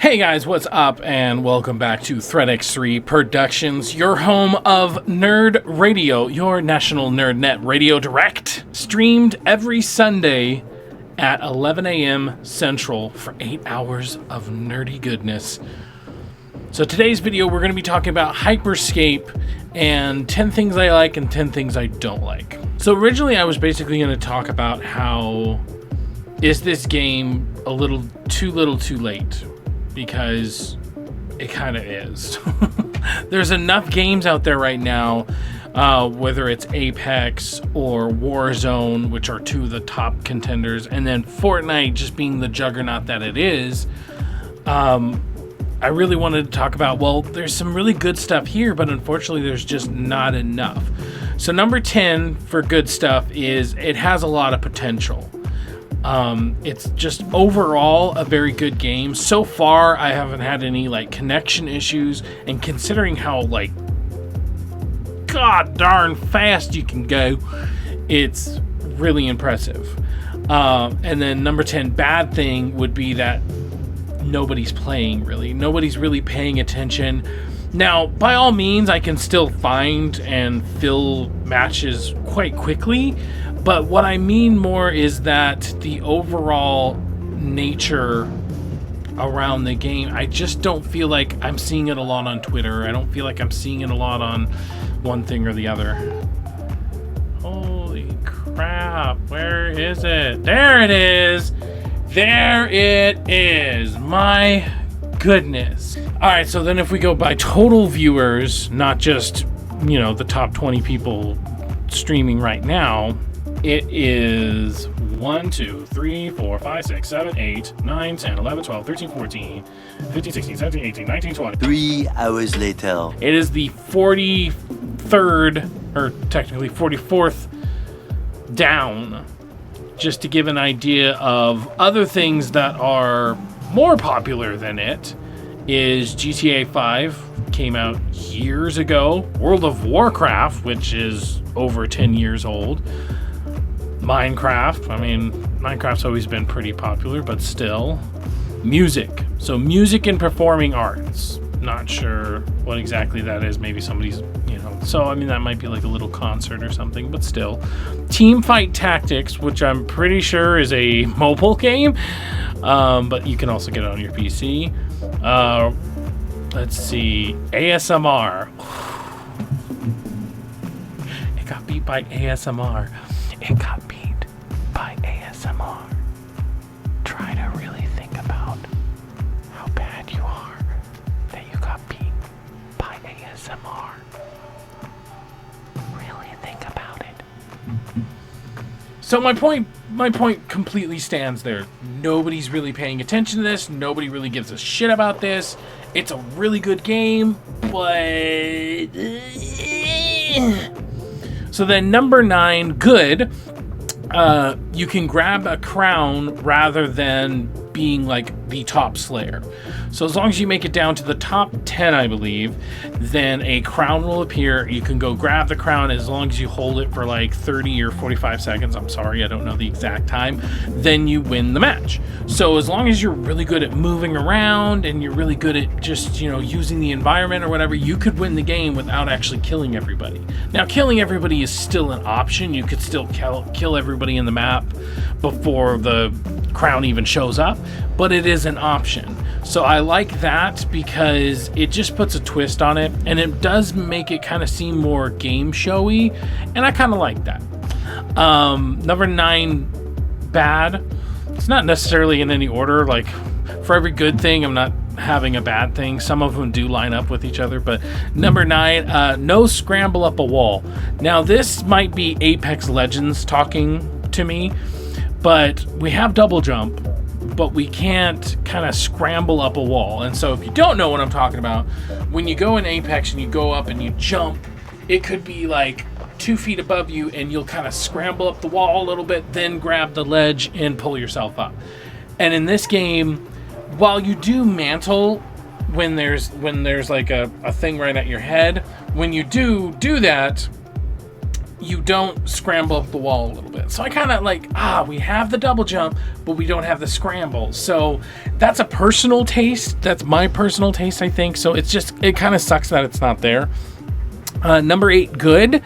Hey guys, what's up, and welcome back to ThreadX3 Productions, your home of Nerd Radio, your national nerdnet radio direct, streamed every Sunday at 11 a.m. Central for 8 hours of nerdy goodness. So today's video, we're going to be talking about Hyperscape and 10 things I like and 10 things I don't like. So originally I was basically going to talk about how is this game a little too late? Because it kind of is. There's enough games out there right now, whether it's Apex or Warzone, which are two of the top contenders, and then Fortnite just being the juggernaut that it is. I really wanted to talk about, well, there's some really good stuff here, but unfortunately there's just not enough. So number 10 for good stuff is it has a lot of potential. It's just overall a very good game. So far, I haven't had any connection issues, and considering how god darn fast you can go, it's really impressive. And then number 10 bad thing would be that nobody's playing really. Nobody's really paying attention. Now, by all means, I can still find and fill matches quite quickly. But what I mean more is that the overall nature around the game, I just don't feel like I'm seeing it a lot on Twitter. I don't feel like I'm seeing it a lot on one thing or the other. Holy crap, where is it? There it is! There it is! My goodness. Alright, so then if we go by total viewers, not just, the top 20 people streaming right now, it is 1, 2, 3, 4, 5, 6, 7, 8, 9, 10, 11, 12, 13, 14, 15, 16, 17, 18, 19, 20. 3 hours later. It is the 43rd, or technically 44th down. Just to give an idea of other things that are more popular than it, is GTA 5 came out years ago. World of Warcraft, which is over 10 years old. Minecraft's always been pretty popular, but still. Music. So music and performing arts. Not sure what exactly that is. Maybe somebody's, that might be like a little concert or something, but still. Teamfight Tactics, which I'm pretty sure is a mobile game, but you can also get it on your PC. Let's see. ASMR. It got beat by ASMR. It got beat by ASMR. Try to really think about how bad you are that you got beat by ASMR. Really think about it. So my point completely stands there. Nobody's really paying attention to this. Nobody really gives a shit about this. It's a really good game, but... So then number 9, good. You can grab a crown rather than being the top slayer. So as long as you make it down to the top 10, I believe, then a crown will appear. You can go grab the crown as long as you hold it for 30 or 45 seconds. I'm sorry, I don't know the exact time. Then you win the match. So as long as you're really good at moving around and you're really good at just, using the environment or whatever, you could win the game without actually killing everybody. Now, killing everybody is still an option. You could still kill everybody in the map before the crown even shows up, but it is an option. So I like that because it just puts a twist on it, and it does make it kind of seem more game showy, and I kind of like that. Number 9, bad. It's not necessarily in any order. For every good thing, I'm not having a bad thing. Some of them do line up with each other, but number 9, no scramble up a wall. Now this might be Apex Legends talking to me, but we have double jump, but we can't kind of scramble up a wall. And so if you don't know what I'm talking about, when you go in Apex and you go up and you jump, it could be 2 feet above you, and you'll kind of scramble up the wall a little bit, then grab the ledge and pull yourself up. And in this game, while you do mantle when there's a thing right at your head, when you do that, you don't scramble up the wall a little bit. So I kind of like, we have the double jump, but we don't have the scramble. So that's a personal taste. That's my personal taste, I think. So it kind of sucks that it's not there. Number 8, good.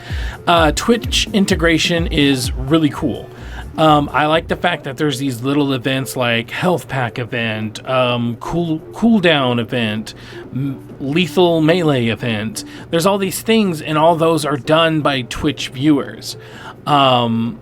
Twitch integration is really cool. I like the fact that there's these little events like health pack event, cooldown event, lethal melee event. There's all these things, and all those are done by Twitch viewers. And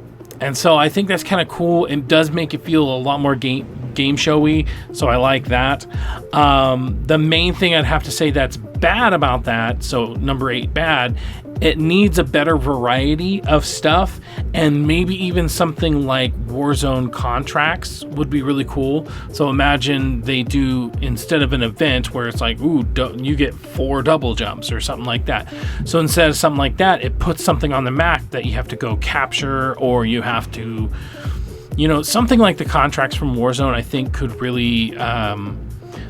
so I think that's kind of cool. It does make it feel a lot more game showy, so I like that. The main thing I'd have to say that's bad about that, so number 8, bad, it needs a better variety of stuff, and maybe even something like Warzone contracts would be really cool. So imagine they do, instead of an event where it's like, you get 4 double jumps or something like that. So instead of something like that, it puts something on the map that you have to go capture, or you have to, something like the contracts from Warzone, I think could really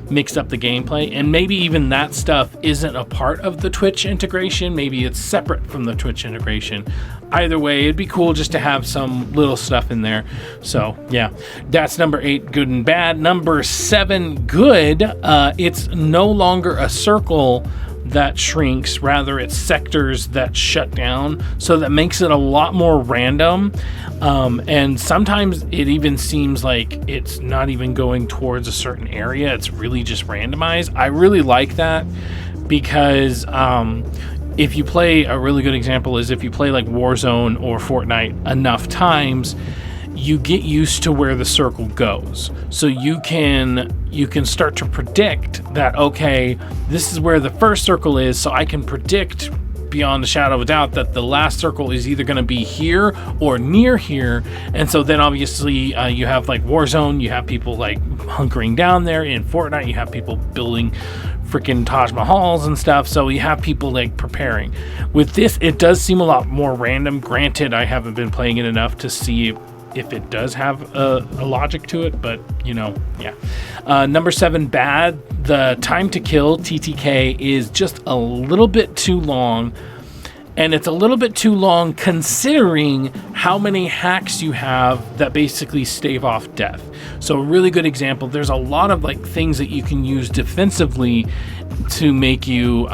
mix up the gameplay, and maybe even that stuff isn't a part of the Twitch integration. Maybe it's separate from the Twitch integration. Either way, it'd be cool just to have some little stuff in there. So yeah, that's number 8, good and bad. Number 7, good. It's no longer a circle that shrinks, rather it's sectors that shut down, so that makes it a lot more random, and sometimes it even seems like it's not even going towards a certain area, it's really just randomized. I really like that, because if you play, a really good example is if you play like Warzone or Fortnite enough times, you get used to where the circle goes. So you can start to predict that, okay, this is where the first circle is, so I can predict beyond a shadow of a doubt that the last circle is either going to be here or near here. And so then obviously you have like Warzone, you have people like hunkering down there. In Fortnite, you have people building freaking Taj Mahals and stuff, so you have people like preparing. With this, it does seem a lot more random. Granted, I haven't been playing it enough to see if it does have a logic to it, but yeah. Number 7, bad. The time to kill, TTK, is just a little bit too long, and it's a little bit too long considering how many hacks you have that basically stave off death. So a really good example, there's a lot of like things that you can use defensively to make you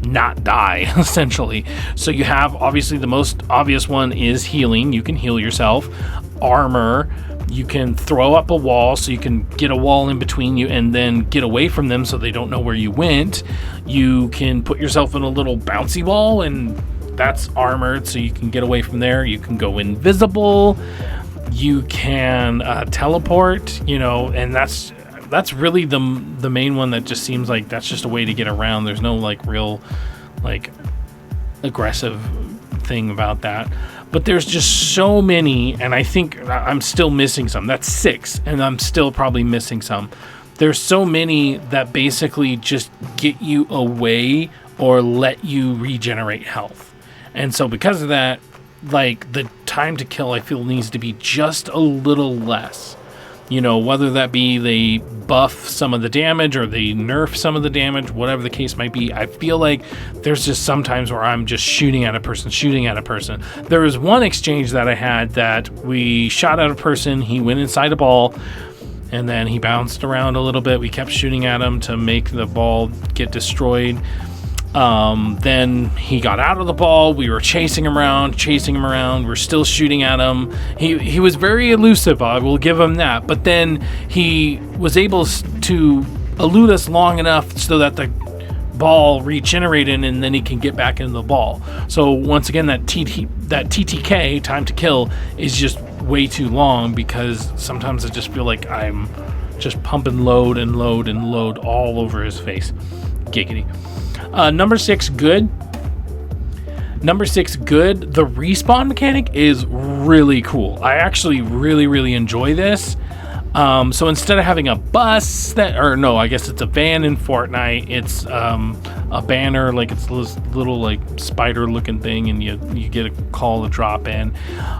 not die, essentially. So you have, obviously the most obvious one is healing. You can heal yourself. Armor, you can throw up a wall, so you can get a wall in between you and then get away from them so they don't know where you went. You can put yourself in a little bouncy wall, and that's armored, so you can get away from there. You can go invisible. You can teleport, and that's really the main one that just seems like that's just a way to get around. There's no like real like aggressive thing about that. But there's just so many, and I think I'm still missing some. That's 6, and I'm still probably missing some. There's so many that basically just get you away or let you regenerate health. And so because of that, like the time to kill, I feel needs to be just a little less. Whether that be they buff some of the damage or they nerf some of the damage, whatever the case might be, I feel like there's just sometimes where I'm just shooting at a person. There was one exchange that I had that we shot at a person, he went inside a ball, and then he bounced around a little bit. We kept shooting at him to make the ball get destroyed. Then he got out of the ball. We were chasing him around. We're still shooting at him. He was very elusive, I will give him that. But then he was able to elude us long enough so that the ball regenerated, and then he can get back into the ball. So once again, that TTK, time to kill, is just way too long, because sometimes I just feel like I'm just pumping load all over his face. Giggity. Number 6, good. The respawn mechanic is really cool. I actually really enjoy this. So instead of having a bus I guess it's a van in Fortnite, it's a banner, like it's this little like spider looking thing, and you get a call to drop in.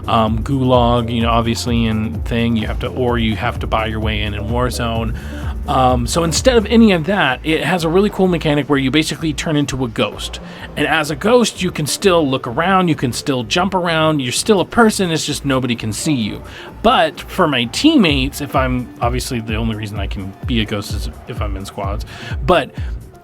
Gulag, you know, obviously in thing you have to buy your way in Warzone. So instead of any of that, it has a really cool mechanic where you basically turn into a ghost. And as a ghost, you can still look around, you can still jump around, you're still a person, it's just nobody can see you. But for my teammates, if I'm, obviously the only reason I can be a ghost is if I'm in squads, but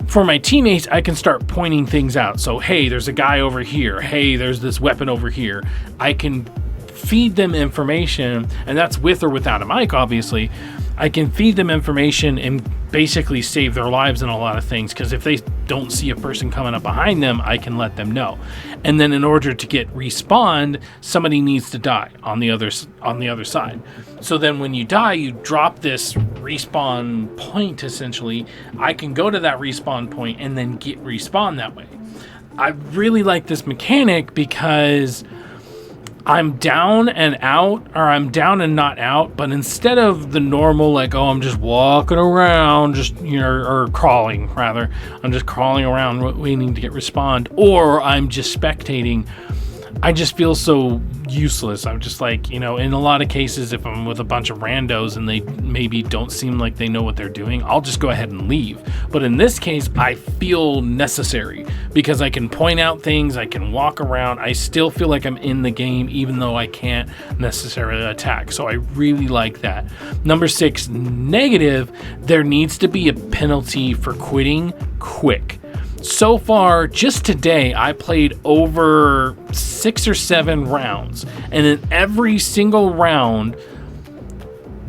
for my teammates, I can start pointing things out. So, hey, there's a guy over here. Hey, there's this weapon over here. I can feed them information, and that's with or without a mic, obviously. I can feed them information and basically save their lives in a lot of things, because if they don't see a person coming up behind them, I can let them know. And then in order to get respawned, somebody needs to die on the other side. So then when you die, you drop this respawn point, essentially. I can go to that respawn point and then get respawned that way. I really like this mechanic because I'm down and out, or I'm down and not out, but instead of the normal, like, oh, I'm just walking around, just, you know, or crawling, rather, I'm just crawling around waiting to get respawned, or I'm just spectating, I just feel so useless. I'm just like, you know, in a lot of cases, if I'm with a bunch of randos and they maybe don't seem like they know what they're doing, I'll just go ahead and leave. But in this case, I feel necessary because I can point out things, I can walk around, I still feel like I'm in the game, even though I can't necessarily attack. So I really like that. Number 6, negative, there needs to be a penalty for quitting quick. So far, just today, I played over 6 or 7 rounds, and in every single round,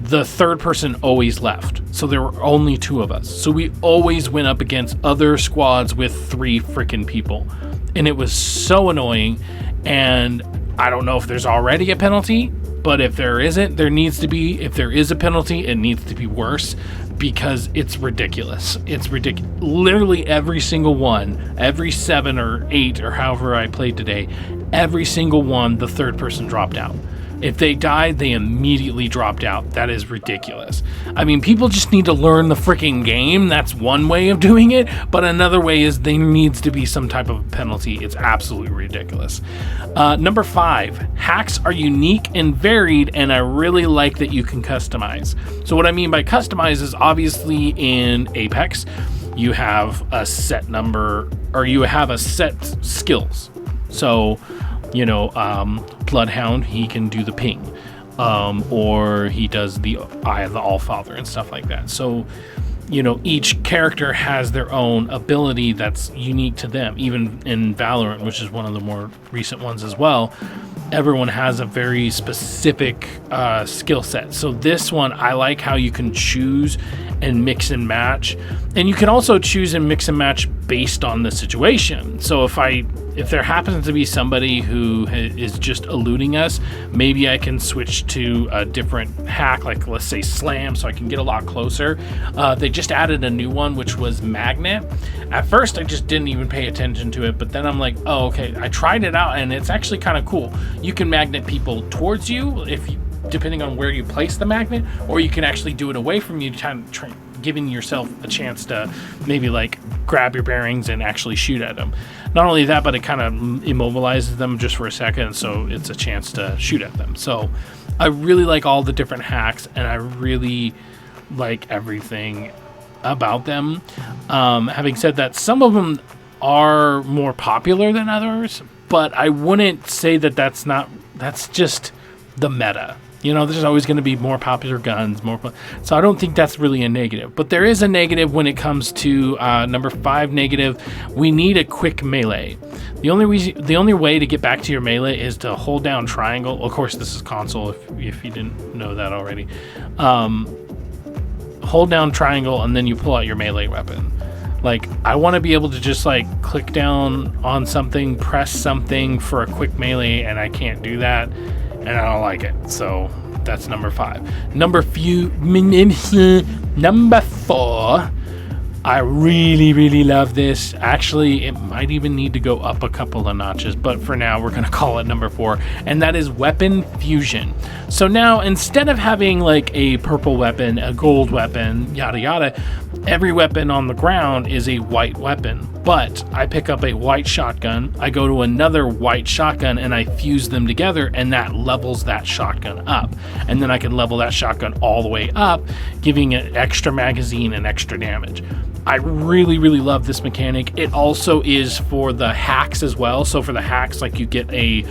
the third person always left. So there were only 2 of us. So we always went up against other squads with 3 freaking people, and it was so annoying. And I don't know if there's already a penalty, but if there isn't, there needs to be. If there is a penalty, it needs to be worse, because it's ridiculous. It's ridiculous. Literally every single one, every 7 or 8 or however I played today, every single one, the third person dropped out. If they died, they immediately dropped out. That is ridiculous. I mean, people just need to learn the freaking game. That's one way of doing it. But another way is there needs to be some type of penalty. It's absolutely ridiculous. Number 5, hacks are unique and varied, and I really like that you can customize. So what I mean by customize is obviously in Apex, you have a set number, or you have a set skills. So, you know, Bloodhound, he can do the ping, or he does the Eye of the Allfather and stuff like that. So, you know, each character has their own ability that's unique to them. Even in Valorant, which is one of the more recent ones as well, everyone has a very specific skill set. So this one, I like how you can choose and mix and match, and you can also choose and mix and match based on the situation. So if there happens to be somebody who is just eluding us, maybe I can switch to a different hack, like let's say Slam, so I can get a lot closer. They just added a new one, which was Magnet. At first, I just didn't even pay attention to it, but then I'm like, oh, okay. I tried it out, and it's actually kind of cool. You can magnet people towards you, depending on where you place the magnet, or you can actually do it away from you, giving yourself a chance to maybe like grab your bearings and actually shoot at them. Not only that, but it kind of immobilizes them just for a second, so it's a chance to shoot at them. So I really like all the different hacks, and I really like everything about them. Having said that, some of them are more popular than others, but I wouldn't say that that's just the meta. You know, there's always going to be more popular guns, so I don't think that's really a negative. But there is a negative when it comes to number 5 negative. We need a quick melee. The only way to get back to your melee is to hold down triangle. Of course, this is console, if you didn't know that already. Hold down triangle, and then you pull out your melee weapon. Like, I want to be able to just like click down on something, press something for a quick melee, and I can't do that. And I don't like it. So that's number 5. Number 4, I really, really love this. Actually, it might even need to go up a couple of notches, but for now, we're going to call it number 4, and that is weapon fusion. So now, instead of having like a purple weapon, a gold weapon, yada yada, every weapon on the ground is a white weapon, but I pick up a white shotgun, I go to another white shotgun, and I fuse them together, and that levels that shotgun up. And then I can level that shotgun all the way up, giving it extra magazine and extra damage. I really, really love this mechanic. It also is for the hacks as well. So for the hacks, like, you get a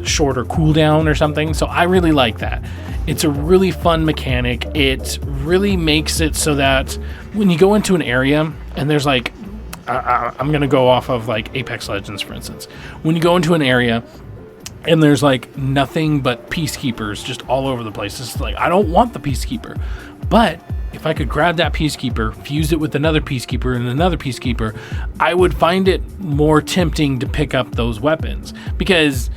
shorter cooldown or something. So I really like that. It's a really fun mechanic. It really makes it so that when you go into an area and there's like, I'm going to go off of like Apex Legends, for instance. When you go into an area and there's like nothing but peacekeepers just all over the place, it's like, I don't want the peacekeeper. But if I could grab that peacekeeper, fuse it with another peacekeeper and another peacekeeper, I would find it more tempting to pick up those weapons. Because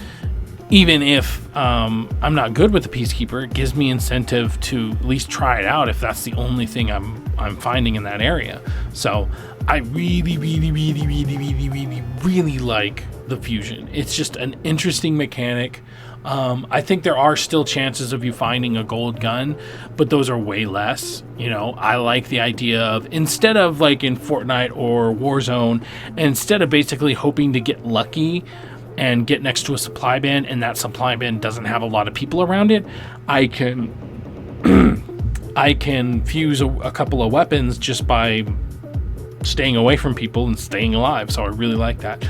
even if I'm not good with the peacekeeper, it gives me incentive to at least try it out if that's the only thing I'm finding in that area. So I really, really, really, really, really, really, really like the fusion. It's just an interesting mechanic. I think there are still chances of you finding a gold gun, but those are way less. You know, I like the idea of, instead of like in Fortnite or Warzone, instead of basically hoping to get lucky and get next to a supply bin, and that supply bin doesn't have a lot of people around it, I can I can fuse a couple of weapons just by staying away from people and staying alive. So I really like that.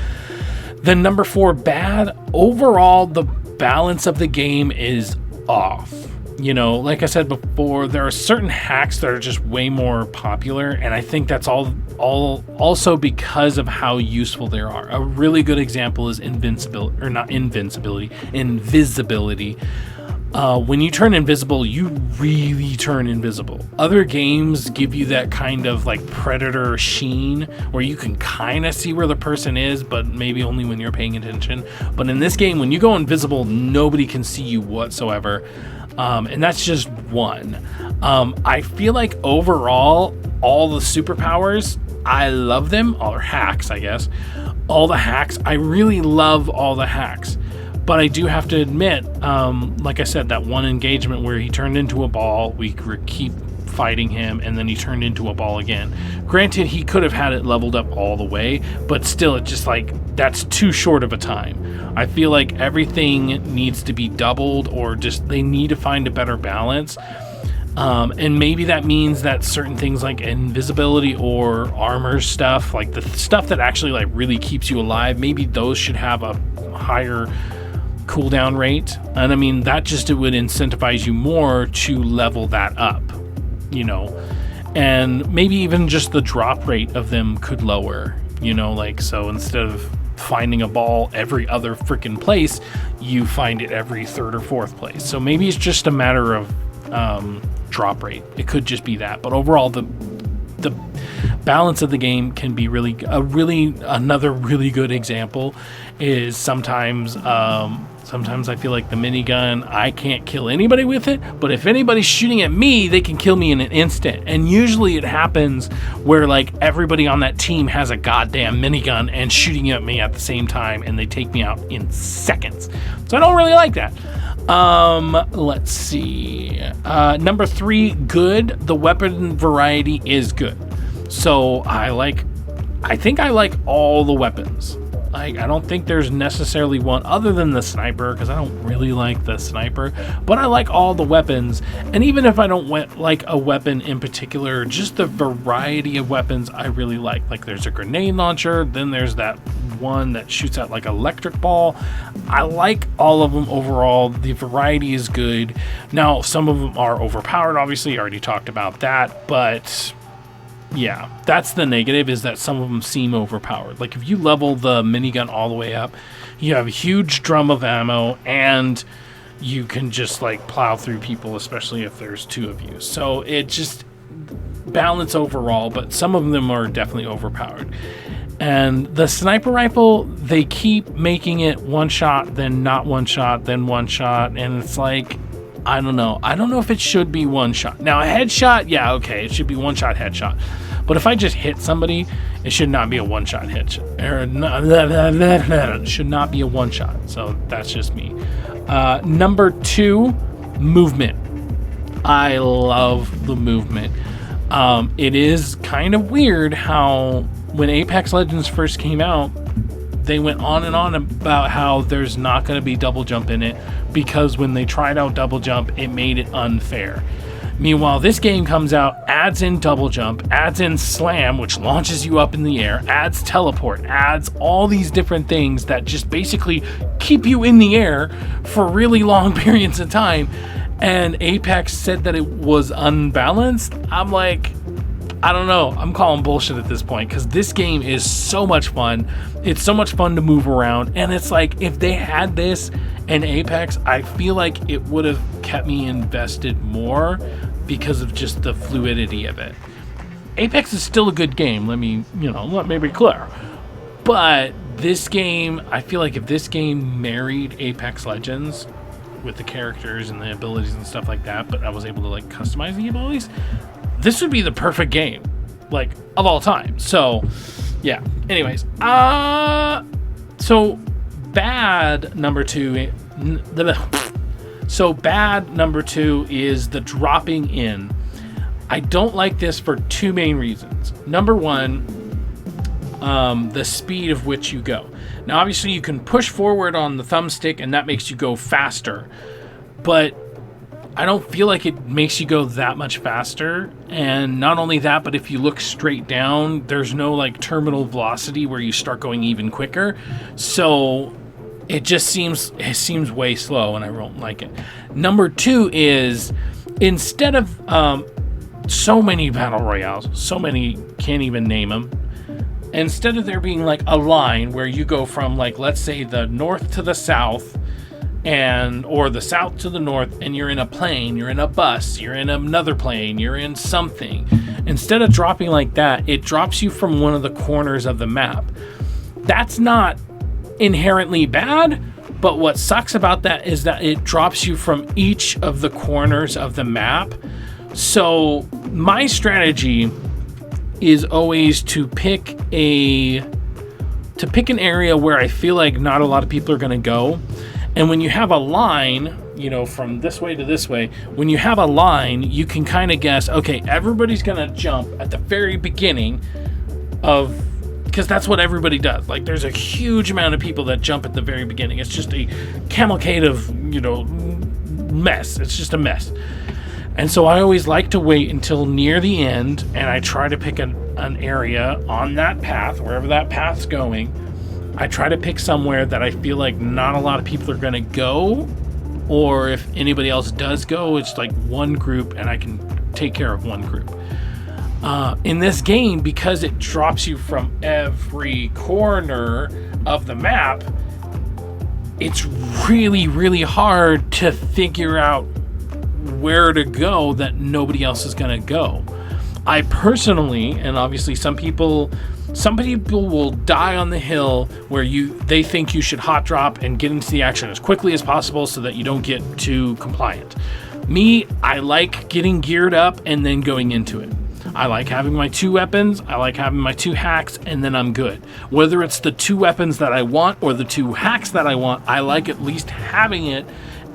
The number 4 bad, overall the balance of the game is off. You know, like I said before, there are certain hacks that are just way more popular, and I think that's all also because of how useful they are. A really good example is invisibility. When you turn invisible, you really turn invisible. Other games give you that kind of like Predator sheen where you can kind of see where the person is, but maybe only when you're paying attention. But in this game, when you go invisible, nobody can see you whatsoever. And that's just one. I feel like overall, all the superpowers, I love them. Or hacks, I guess. All the hacks, I really love all the hacks. But I do have to admit, like I said, that one engagement where he turned into a ball, we keep fighting him, and then he turned into a ball again. Granted, he could have had it leveled up all the way, but still, it's just like, that's too short of a time. I feel like everything needs to be doubled, or just they need to find a better balance. And maybe that means that certain things like invisibility or armor stuff, like the stuff that actually like really keeps you alive, maybe those should have a higher cooldown rate. And I mean, that just, it would incentivize you more to level that up, you know. And maybe even just the drop rate of them could lower, you know, like, so instead of finding a ball every other freaking place, you find it every third or fourth place. So maybe it's just a matter of drop rate. It could just be that. But overall, the balance of the game can be another really good example is sometimes I feel like the minigun, I can't kill anybody with it, but if anybody's shooting at me, they can kill me in an instant. And usually it happens where like everybody on that team has a goddamn minigun and shooting at me at the same time, and they take me out in seconds. So I don't really like that. Let's see. Number 3, good. The weapon variety is good. So I think I like all the weapons. Like, I don't think there's necessarily one other than the sniper, because I don't really like the sniper, but I like all the weapons. And even if I don't like a weapon in particular, just the variety of weapons I really like. Like, there's a grenade launcher, then there's that one that shoots out like electric ball. I like all of them overall. The variety is good. Now, some of them are overpowered, obviously. I already talked about that, but yeah, that's the negative, is that some of them seem overpowered. Like, if you level the minigun all the way up, you have a huge drum of ammo, and you can just like plow through people, especially if there's 2 of you. So it just balance overall, but some of them are definitely overpowered. And the sniper rifle, they keep making it one shot, then not one shot, then one shot, and it's like, I don't know if it should be one shot. Now, a headshot, yeah, okay, it should be one shot headshot. But if I just hit somebody, it should not be a one shot headshot. It should not be a one shot. So that's just me. Number 2, movement. I love the movement. It is kind of weird how when Apex Legends first came out, they went on and on about how there's not going to be double jump in it because when they tried out double jump, it made it unfair. Meanwhile, this game comes out, adds in double jump, adds in slam, which launches you up in the air, adds teleport, adds all these different things that just basically keep you in the air for really long periods of time. And Apex said that it was unbalanced. I'm like, I don't know. I'm calling bullshit at this point because this game is so much fun. It's so much fun to move around. And it's like, if they had this in Apex, I feel like it would have kept me invested more because of just the fluidity of it. Apex is still a good game. Let me be clear. But this game, I feel like if this game married Apex Legends with the characters and the abilities and stuff like that, but I was able to like customize the abilities, this would be the perfect game, like, of all time. So, yeah. Anyways, so bad number two. So bad number two is the dropping in. I don't like this for two main reasons. Number one, the speed of which you go. Now, obviously, you can push forward on the thumbstick, and that makes you go faster. But I don't feel like it makes you go that much faster. And not only that, but if you look straight down, there's no like terminal velocity where you start going even quicker. So it just seems way slow, and I don't like it. Number two is instead of so many battle royales, so many, can't even name them. Instead of there being like a line where you go from like, let's say the north to the south or the south to the north, and you're in a plane, you're in a bus, you're in another plane, you're in something. Instead of dropping like that, it drops you from one of the corners of the map. That's not inherently bad, but what sucks about that is that it drops you from each of the corners of the map. So my strategy is always to pick an area where I feel like not a lot of people are going to go. And when you have a line, from this way to this way, when you have a line, you can kind of guess, okay, everybody's going to jump at the very beginning because that's what everybody does. Like, there's a huge amount of people that jump at the very beginning. It's just a cavalcade of, mess. It's just a mess. And so I always like to wait until near the end, and I try to pick an area on that path, wherever that path's going. I try to pick somewhere that I feel like not a lot of people are going to go, or if anybody else does go, it's like one group, and I can take care of one group. In this game, because it drops you from every corner of the map, it's really, really hard to figure out where to go that nobody else is going to go. I personally, and obviously some people will die on the hill where they think you should hot drop and get into the action as quickly as possible so that you don't get too compliant. Me, I like getting geared up and then going into it. I like having my two weapons, I like having my two hacks, and then I'm good. Whether it's the two weapons that I want or the two hacks that I want, I like at least having it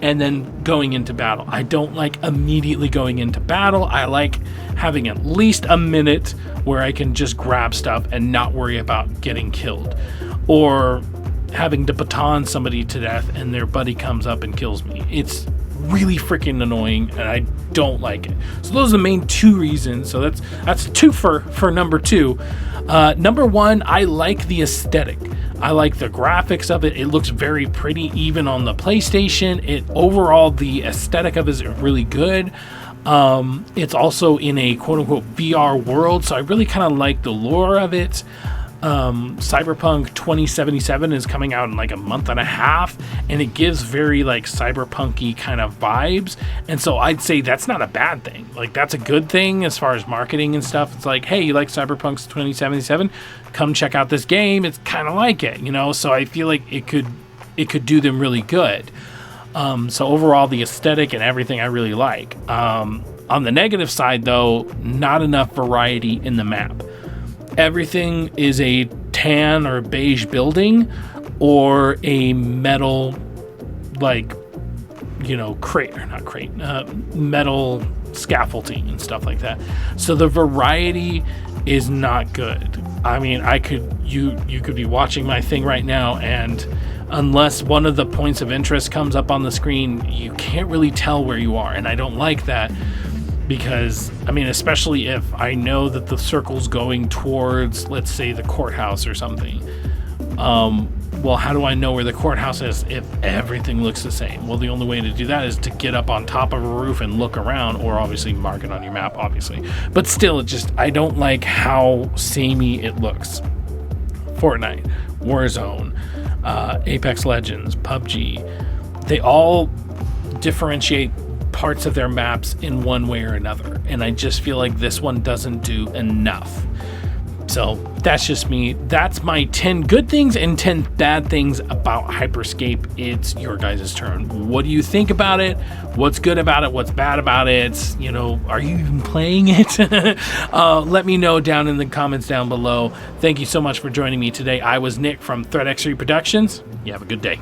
and then going into battle. I don't like immediately going into battle. I like having at least a minute where I can just grab stuff and not worry about getting killed, or having to baton somebody to death and their buddy comes up and kills me. It's really freaking annoying, and I don't like it. So those are the main two reasons. So that's two for number two. Number one, I like the aesthetic. I like the graphics of it. It looks very pretty, even on the PlayStation. Overall, the aesthetic of it is really good. It's also in a quote-unquote VR world, so I really kind of like the lore of it. Cyberpunk 2077 is coming out in like a month and a half, and it gives very like cyberpunky kind of vibes, and so I'd say that's not a bad thing. Like, that's a good thing as far as marketing and stuff. It's like, hey, you like Cyberpunk 2077, come check out this game. It's kind of like it, so I feel like it could do them really good. So overall, the aesthetic and everything I really like. On the negative side, though, not enough variety in the map. Everything is a tan or beige building or a metal, like, metal scaffolding and stuff like that. So the variety is not good. I mean, you could be watching my thing right now, and unless one of the points of interest comes up on the screen, you can't really tell where you are, and I don't like that. Because, I mean, especially if I know that the circle's going towards, let's say, the courthouse or something. Well, how do I know where the courthouse is if everything looks the same? Well, the only way to do that is to get up on top of a roof and look around, or obviously mark it on your map, obviously. But still, I don't like how samey it looks. Fortnite, Warzone, Apex Legends, PUBG, they all differentiate parts of their maps in one way or another, and I just feel like this one doesn't do enough. So that's just me. That's my 10 good things and 10 bad things about Hyperscape. It's your guys' turn. What do you think about it? What's good about it? What's bad about it? You know, are you even playing it? Let me know down in the comments down below. Thank you so much for joining me today. I was Nick from ThreatX3 Productions. You have a good day.